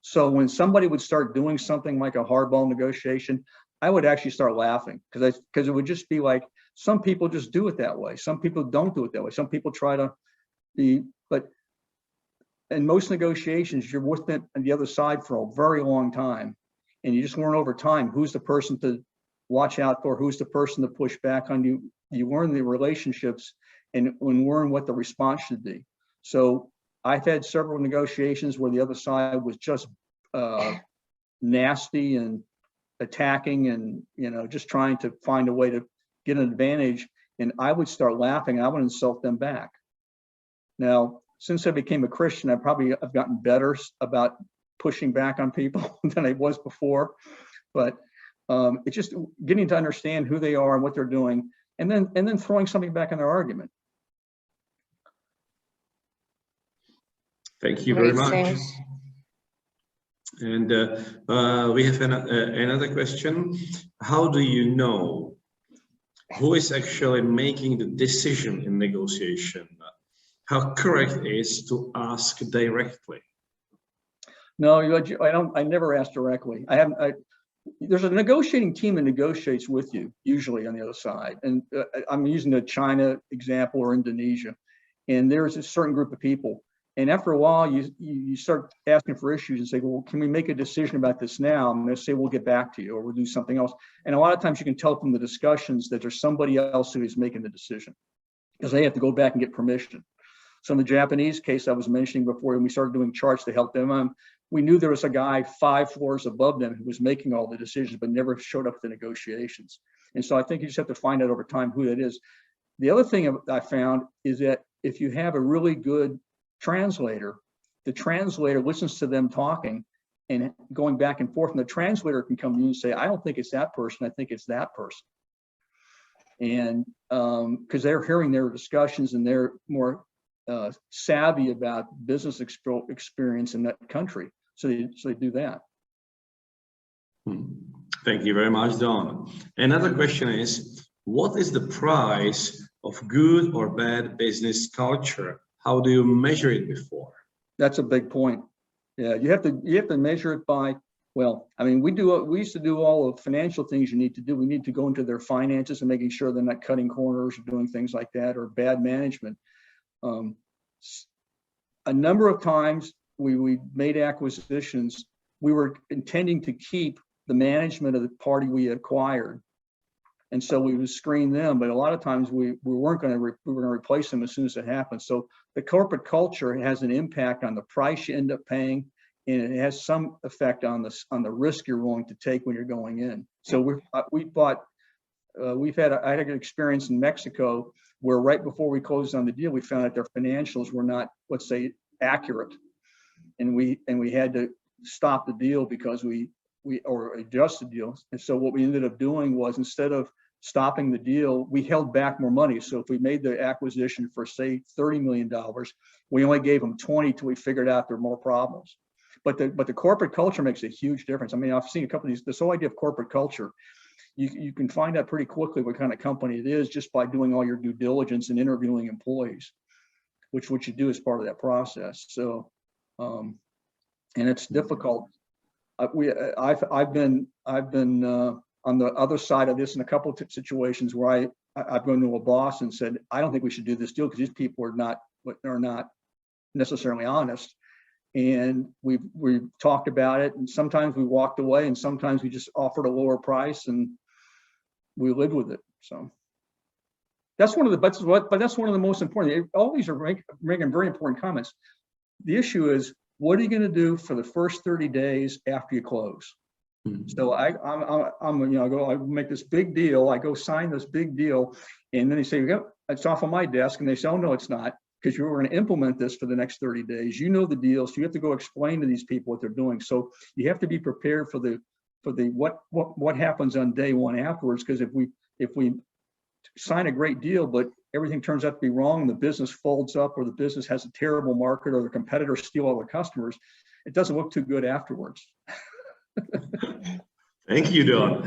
So when somebody would start doing something like a hardball negotiation, I would actually start laughing because it would just be like, some people just do it that way. Some people don't do it that way. Some people try to be, but in most negotiations, you're with it on the other side for a very long time. And you just learn over time, who's the person to watch out for, who's the person to push back on you. You learn the relationships and learn what the response should be. So I've had several negotiations where the other side was just nasty and attacking and, you know, just trying to find a way to get an advantage. And I would start laughing and I would insult them back. Now, since I became a Christian, I've gotten better about pushing back on people than I was before. But it's just getting to understand who they are and what they're doing, and then throwing something back in their argument. Thank you very Great, much. thanks. And we have another question. How do you know who is actually making the decision in negotiation? How correct is to ask directly? No, I never ask directly. There's a negotiating team that negotiates with you, usually on the other side. And I'm using the China example or Indonesia. And there's a certain group of people. And after a while, you start asking for issues and say, well, can we make a decision about this now? I'm going to say, we'll get back to you, or we'll do something else. And a lot of times you can tell from the discussions that there's somebody else who is making the decision, because they have to go back and get permission. So in the Japanese case I was mentioning before, when we started doing charts to help them, we knew there was a guy 5 floors above them who was making all the decisions, but never showed up at the negotiations. And so I think you just have to find out over time who that is. The other thing I found is that if you have a really good translator, the translator listens to them talking and going back and forth, and the translator can come to you and say, I don't think it's that person, I think it's that person. And because they're hearing their discussions and they're more savvy about business experience in that country. So they do that. Thank you very much, Don. Another question is, what is the price of good or bad business culture? How do you measure it before? That's a big point. Yeah, you have to measure it by, well, I mean, we used to do all the financial things you need to do. We need to go into their finances and making sure they're not cutting corners or doing things like that, or bad management. A number of times we made acquisitions, we were intending to keep the management of the party we acquired. And so we would screen them, but a lot of times we were going to replace them as soon as it happened. So the corporate culture has an impact on the price you end up paying, and it has some effect on the risk you're willing to take when you're going in. So I had an experience in Mexico where right before we closed on the deal, we found out their financials were not, let's say, accurate, and we had to stop the deal because or adjust the deal. And so what we ended up doing was, instead of stopping the deal, we held back more money. So if we made the acquisition for, say, $30 million, we only gave them 20 till we figured out there were more problems. But the corporate culture makes a huge difference. I mean, I've seen a couple of these, this whole idea of corporate culture. you can find out pretty quickly what kind of company it is just by doing all your due diligence and interviewing employees, which what you do as part of that process. So, and it's difficult. I've been on the other side of this in a couple of situations where I've gone to a boss and said, I don't think we should do this deal because these people are not necessarily honest. And we've talked about it, and sometimes we walked away, and sometimes we just offered a lower price, and we lived with it. So that's one of the but that's one of the most important. All these are making very important comments. The issue is, what are you going to do for the first 30 days after you close? Mm-hmm. So I make this big deal. I go sign this big deal, and then they say, it's off of my desk, and they say, oh no, it's not, because you're going to implement this for the next 30 days. You know the deal, so you have to go explain to these people what they're doing. So you have to be prepared for the what happens on day one afterwards. Because if we sign a great deal, but everything turns out to be wrong, the business folds up, or the business has a terrible market, or the competitors steal all the customers, it doesn't look too good afterwards. Thank you, Don.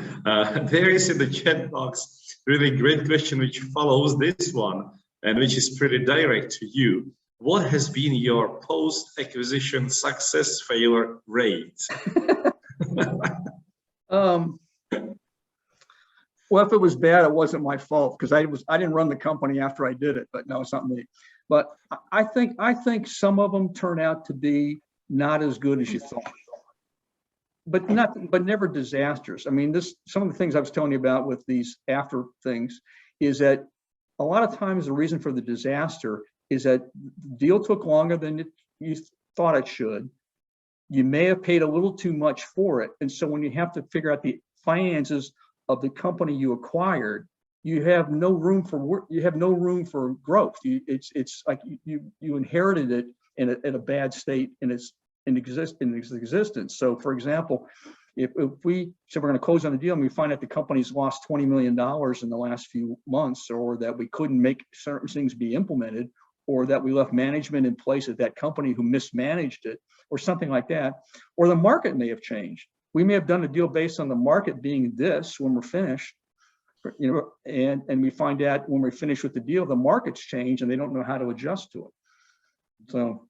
There is in the chat box really great question which follows this one, and which is pretty direct to you. What has been your post-acquisition success failure rate? Well, if it was bad, it wasn't my fault, because I didn't run the company after I did it. But no, it's not me. But I think some of them turn out to be not as good as you thought, but never disasters. I mean, some of the things I was telling you about with these after things is that a lot of times the reason for the disaster is that the deal took longer than you thought it should. You may have paid a little too much for it, and so when you have to figure out the finances of the company you acquired, you have no room for work. You have no room for growth. It's like you inherited it in a bad state in its existence. So, for example, if we said we're going to close on the deal and we find out the company's lost $20 million in the last few months, or that we couldn't make certain things be implemented, or that we left management in place at that company who mismanaged it, or something like that, or the market may have changed. We may have done a deal based on the market being this when we're finished, and we find out when we're finished with the deal, the market's changed and they don't know how to adjust to it. So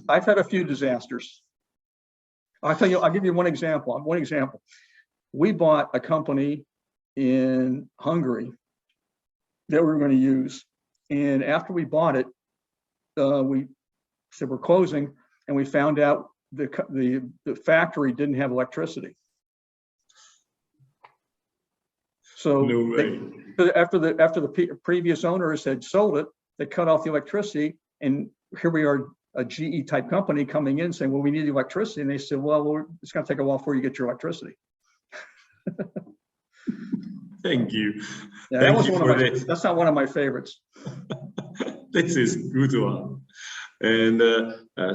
I've had a few disasters. I'll give you one example. We bought a company in Hungary that we were going to use. And after we bought it, we said we're closing, and we found out the factory didn't have electricity. So after the previous owners had sold it, they cut off the electricity, and here we are, a GE type company coming in saying, well, we need the electricity. And they said, well, it's going to take a while before you get your electricity. Thank you. Yeah, that was that's not one of my favorites. This is good one. And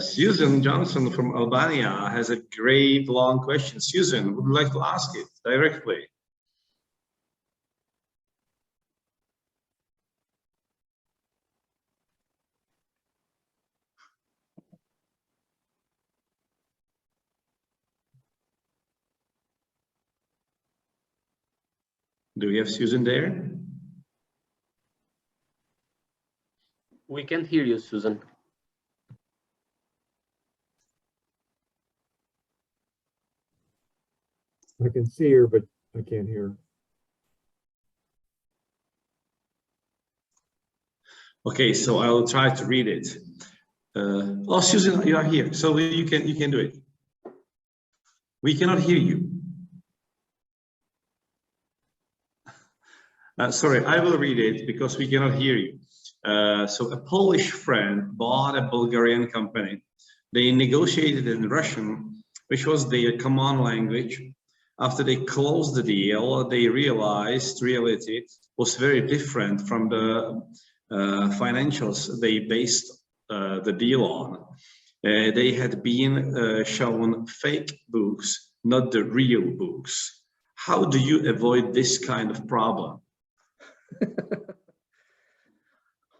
Susan Johnson from Albania has a great long question. Susan, would you like to ask it directly? Do we have Susan there? We can hear you, Susan. I can see her, but I can't hear her. Okay, so I will try to read it. Oh, Susan, you are here, so you can do it. We cannot hear you. Sorry, I will read it because we cannot hear you. So a Polish friend bought a Bulgarian company. They negotiated in Russian, which was their common language. After they closed the deal, they realized reality was very different from the financials they based the deal on. They had been shown fake books, not the real books. How do you avoid this kind of problem?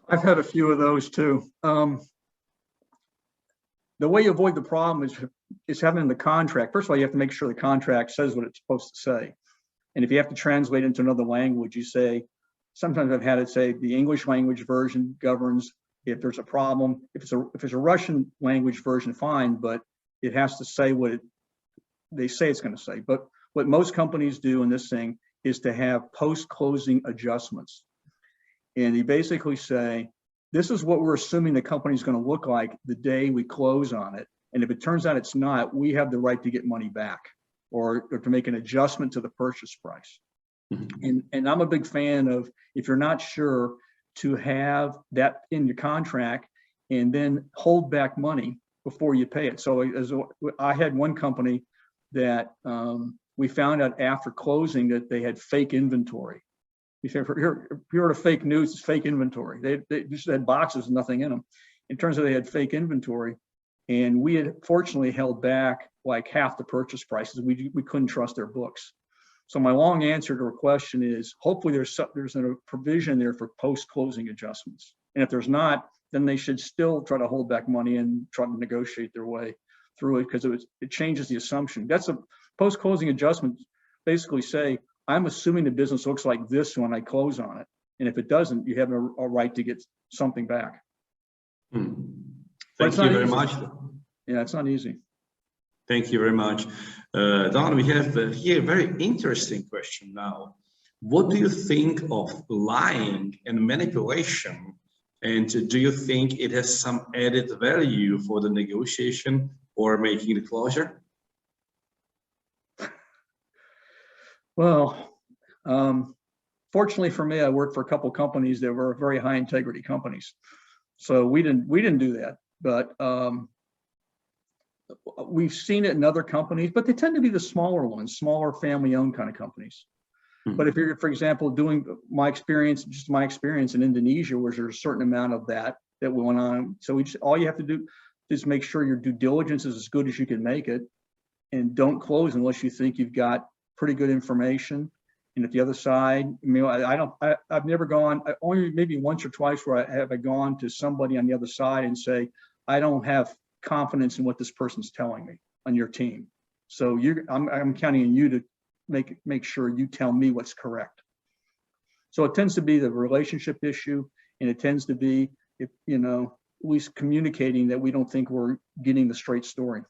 I've had a few of those too. The way you avoid the problem is is having in the contract. First of all, you have to make sure the contract says what it's supposed to say. And if you have to translate into another language, you say, sometimes I've had it say the English language version governs if there's a problem. If it's a Russian language version, fine, but it has to say what they say it's going to say. But what most companies do in this thing is to have post-closing adjustments. And you basically say, this is what we're assuming the company is going to look like the day we close on it. And if it turns out it's not, we have the right to get money back or to make an adjustment to the purchase price. And I'm a big fan of, if you're not sure, to have that in your contract and then hold back money before you pay it. So I had one company that we found out after closing that they had fake inventory. If you heard of fake news, it's fake inventory. They just had boxes and nothing in them. It turns out they had fake inventory, and we had fortunately held back like half the purchase prices. We couldn't trust their books. So my long answer to your question is, hopefully there's a provision there for post-closing adjustments. And if there's not, then they should still try to hold back money and try to negotiate their way through it, because it changes the assumption. That's a post-closing adjustment. Basically say, I'm assuming the business looks like this when I close on it. And if it doesn't, you have a right to get something back. Thank you very much. Yeah, it's not easy. Thank you very much. Don, we have here a very interesting question now. What do you think of lying and manipulation? And do you think it has some added value for the negotiation or making the closure? Well, fortunately for me, I worked for a couple of companies that were very high integrity companies. So we didn't do that, but we've seen it in other companies, but they tend to be the smaller ones, smaller family-owned kind of companies. But if you're, for example, doing my experience in Indonesia, where there's a certain amount of that went on. So all you have to do is make sure your due diligence is as good as you can make it, and don't close unless you think you've got pretty good information. And at the other side, I've never gone, only maybe once or twice where I have gone to somebody on the other side and say, I don't have confidence in what this person's telling me on your team. So I'm counting on you to make sure you tell me what's correct. So it tends to be the relationship issue, and it tends to be, at least communicating that we don't think we're getting the straight story.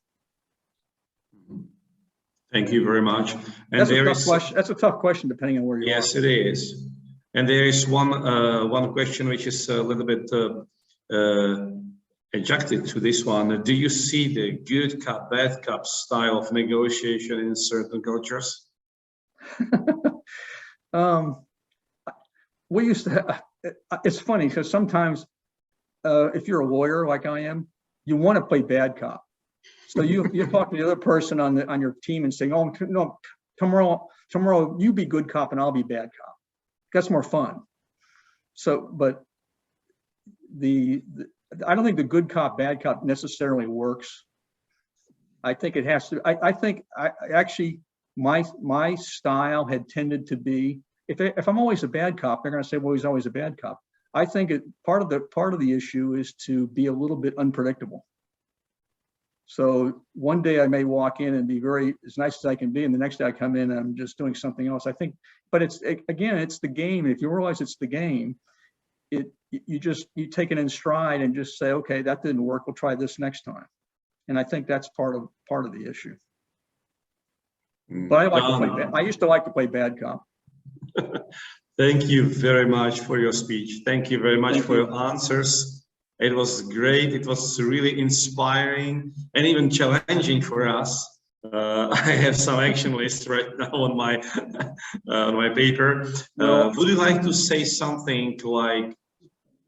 Thank you very much. And that's a tough question depending on where you are. Yes, it is. And there is one question which is a little bit adjected to this one. Do you see the good cop, bad cop style of negotiation in certain cultures? We used to. It's funny because sometimes, if you're a lawyer like I am, you want to play bad cop. So you talk to the other person on your team and saying, "Oh no, tomorrow you be good cop and I'll be bad cop." That's more fun. So, but I don't think the good cop, bad cop necessarily works. I think it has to. I think actually my style had tended to be, if I'm always a bad cop, they're going to say, well, he's always a bad cop. I think part of the issue is to be a little bit unpredictable. So one day I may walk in and be as nice as I can be, and the next day I come in and I'm just doing something else. I think, but it's the game. If you realize it's the game, you take it in stride and just say, okay, that didn't work. We'll try this next time. And I think that's part of the issue. But I used to like to play bad cop. Thank you very much for your speech. Thank you very much for your answers. It was great. It was really inspiring and even challenging for us. I have some action lists right now on my paper. Would you like to say something like?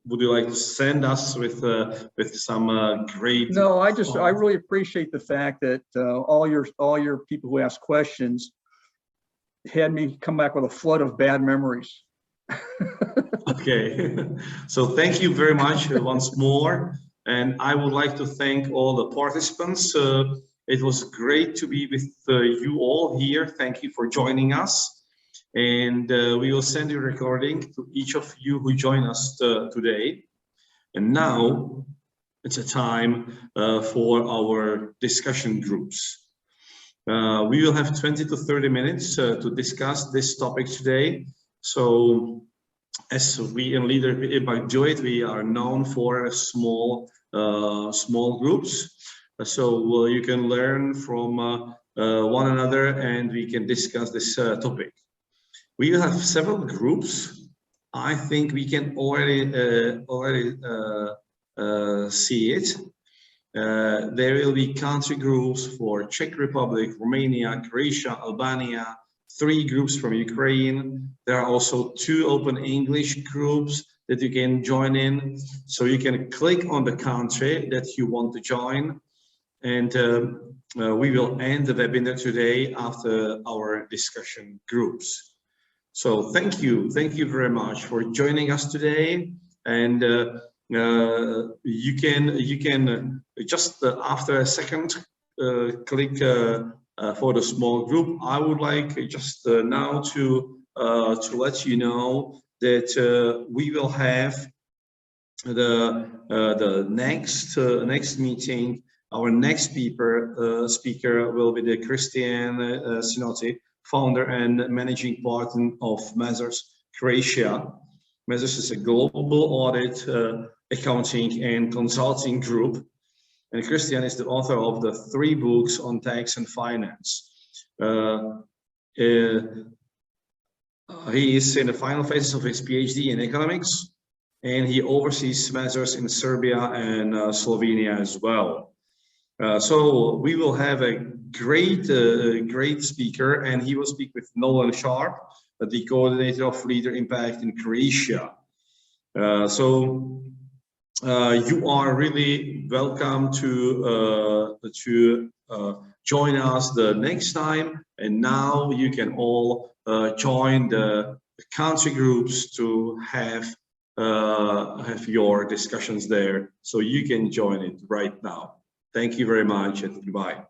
Would you like to send us with some great? No, I really appreciate the fact that all your people who ask questions had me come back with a flood of bad memories. Okay, so thank you very much once more, and I would like to thank all the participants. It was great to be with you all here. Thank you for joining us, and we will send a recording to each of you who join us today. And now it's a time for our discussion groups. We will have 20 to 30 minutes to discuss this topic today. So as we in Leader by Do It, we are known for small groups. So you can learn from one another and we can discuss this topic. We will have several groups. I think we can already see it. There will be country groups for Czech Republic, Romania, Croatia, Albania, 3 groups from Ukraine. There are also 2 open English groups that you can join in. So you can click on the country that you want to join. And we will end the webinar today after our discussion groups. So thank you very much for joining us today. And you can just after a second click for the small group. I would like just now to let you know that we will have the next meeting. Our next speaker will be the Christian Sinotti, founder and managing partner of Mazars Croatia. Mazars is a global audit, accounting and consulting group. And Christian is the author of the 3 books on tax and finance. He is in the final phases of his PhD in economics, and he oversees Mazars in Serbia and Slovenia as well. So we will have a great speaker, and he will speak with Nolan Sharp, the coordinator of Leader Impact in Croatia. You are really welcome to join us the next time, and now you can all join the country groups to have your discussions there. So you can join it right now. Thank you very much and goodbye.